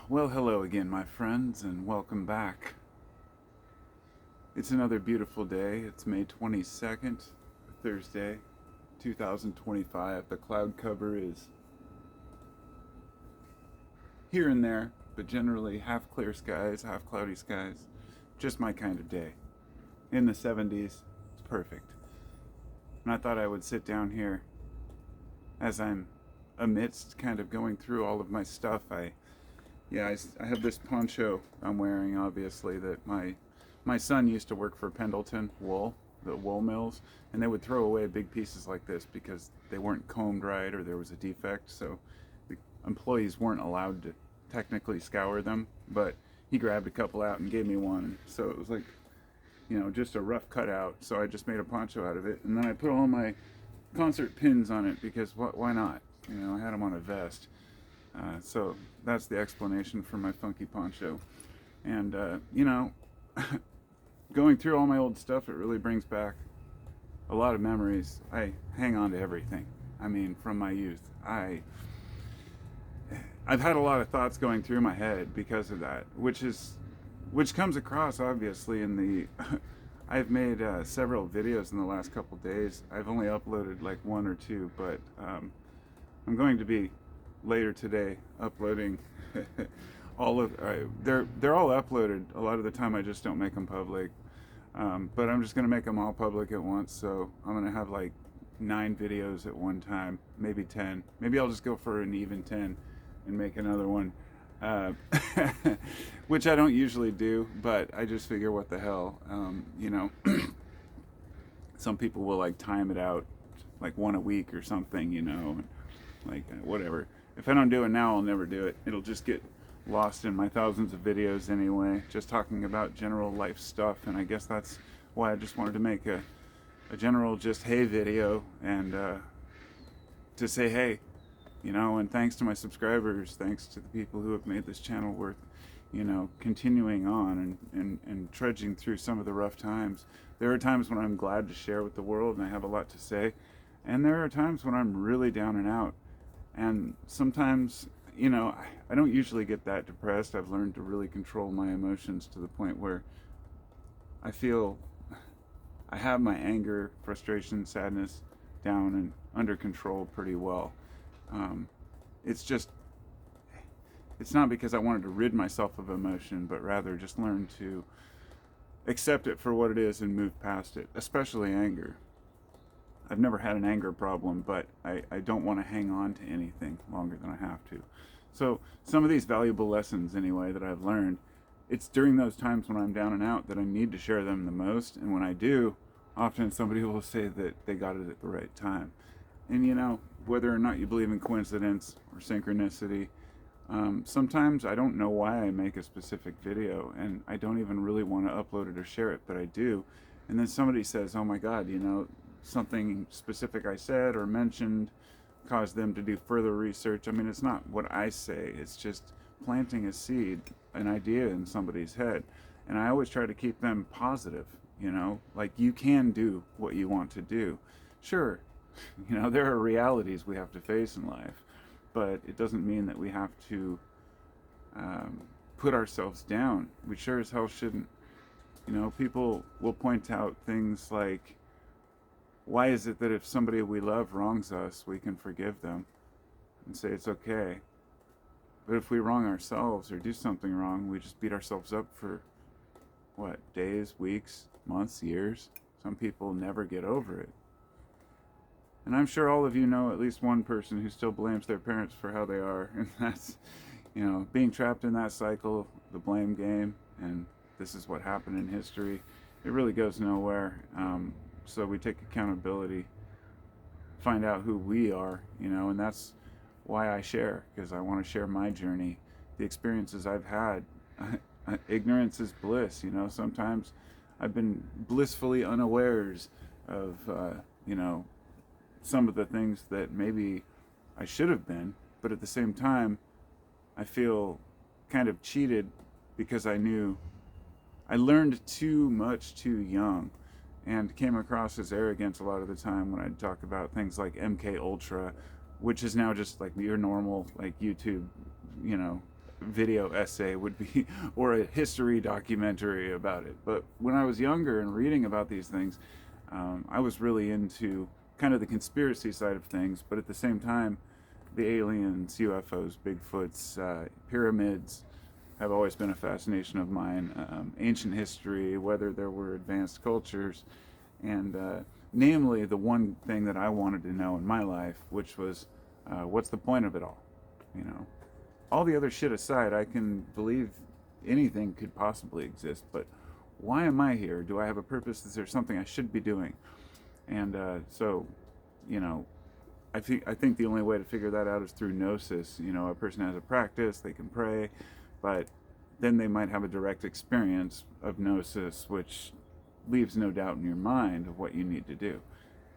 Well, hello again, my friends, and welcome back. It's another beautiful day. It's May 22nd, Thursday, 2025. The cloud cover is here and there, but generally half clear skies, half cloudy skies. Just my kind of day. In the 70s, it's perfect. And I thought I would sit down here as I'm amidst kind of going through all of my stuff. I have this poncho I'm wearing, obviously, that my son used to work for Pendleton Wool, the wool mills, and they would throw away big pieces like this because they weren't combed right or there was a defect. So the employees weren't allowed to technically scour them, but he grabbed a couple out and gave me one. So it was like, just a rough cutout. So I just made a poncho out of it, and then I put all my concert pins on it because why not? I had them on a vest. So that's the explanation for my funky poncho. And, going through all my old stuff, it really brings back a lot of memories. I hang on to everything. I mean, from my youth. I've had a lot of thoughts going through my head because of that, which comes across obviously in the. I've made several videos in the last couple days. I've only uploaded like one or two, but I'm going to be later today uploading all of they're all uploaded. A lot of the time I just don't make them public, but I'm just going to make them all public at once. So I'm going to have like 9 videos at one time, maybe 10. Maybe I'll just go for an even 10 and make another one, which I don't usually do, but I just figure what the hell. Some people will like time it out like one a week or something, like whatever. If I don't do it now, I'll never do it. It'll just get lost in my thousands of videos anyway, just talking about general life stuff. And I guess that's why I just wanted to make a general just hey video, and to say hey, and thanks to my subscribers, thanks to the people who have made this channel worth, continuing on and trudging through some of the rough times. There are times when I'm glad to share with the world and I have a lot to say, and there are times when I'm really down and out. And sometimes, I don't usually get that depressed. I've learned to really control my emotions to the point where I feel I have my anger, frustration, sadness down and under control pretty well. It's not because I wanted to rid myself of emotion, but rather just learn to accept it for what it is and move past it, especially anger. I've never had an anger problem, but I don't want to hang on to anything longer than I have to. So some of these valuable lessons, anyway, that I've learned, it's during those times when I'm down and out that I need to share them the most. And when I do, often somebody will say that they got it at the right time. And whether or not you believe in coincidence or synchronicity, sometimes I don't know why I make a specific video, and I don't even really want to upload it or share it, but I do. And then somebody says, oh my God, something specific I said or mentioned caused them to do further research. I mean, it's not what I say, it's just planting a seed, an idea in somebody's head. And I always try to keep them positive, like you can do what you want to do. Sure, there are realities we have to face in life, but it doesn't mean that we have to put ourselves down. We sure as hell shouldn't. People will point out things like, why is it that if somebody we love wrongs us, we can forgive them and say it's okay? But if we wrong ourselves or do something wrong, we just beat ourselves up for, days, weeks, months, years? Some people never get over it. And I'm sure all of you know at least one person who still blames their parents for how they are. And that's, being trapped in that cycle, the blame game, and this is what happened in history. It really goes nowhere. So we take accountability, find out who we are, and that's why I share, because I want to share my journey, the experiences I've had. Ignorance is bliss, sometimes I've been blissfully unawares of, some of the things that maybe I should have been, but at the same time, I feel kind of cheated because I learned too much too young, and came across as arrogance a lot of the time when I'd talk about things like MK Ultra, which is now just like your normal like YouTube, video essay would be, or a history documentary about it. But when I was younger and reading about these things, I was really into kind of the conspiracy side of things, but at the same time, the aliens, UFOs, Bigfoots, pyramids have always been a fascination of mine. Ancient history, whether there were advanced cultures, and namely the one thing that I wanted to know in my life, which was what's the point of it all? You know, all the other shit aside, I can believe anything could possibly exist, but why am I here? Do I have a purpose? Is there something I should be doing? And so, you know, I think the only way to figure that out is through gnosis. You know, a person has a practice, they can pray, but then they might have a direct experience of gnosis, which leaves no doubt in your mind of what you need to do.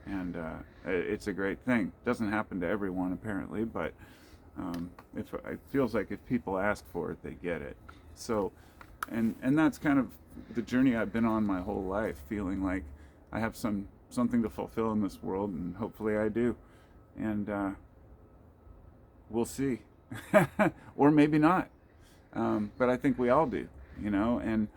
And it's a great thing. Doesn't happen to everyone apparently, but if it feels like if people ask for it, they get it. So, and that's kind of the journey I've been on my whole life, feeling like I have something to fulfill in this world, and hopefully I do. And we'll see, or maybe not. But I think we all do, you know. And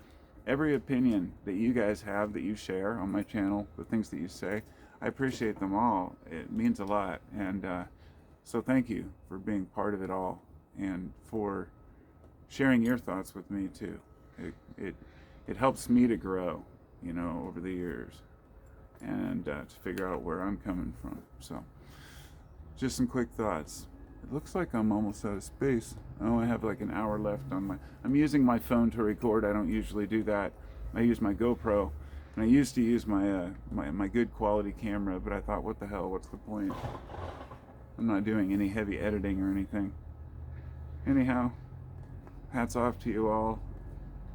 every opinion that you guys have, that you share on my channel, the things that you say, I appreciate them all. It means a lot. And so thank you for being part of it all, and for sharing your thoughts with me too. It helps me to grow, you know, over the years, and to figure out where I'm coming from. So just some quick thoughts. It looks like I'm almost out of space. Oh, I have like an hour left on I'm using my phone to record. I don't usually do that. I use my GoPro, and I used to use my my good quality camera, but I thought, what the hell, what's the point? I'm not doing any heavy editing or anything. Anyhow, hats off to you all.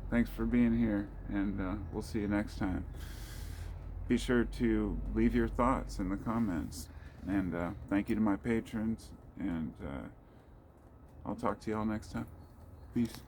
Thanks for being here, and we'll see you next time. Be sure to leave your thoughts in the comments, and thank you to my patrons, and I'll talk to you all next time. Peace.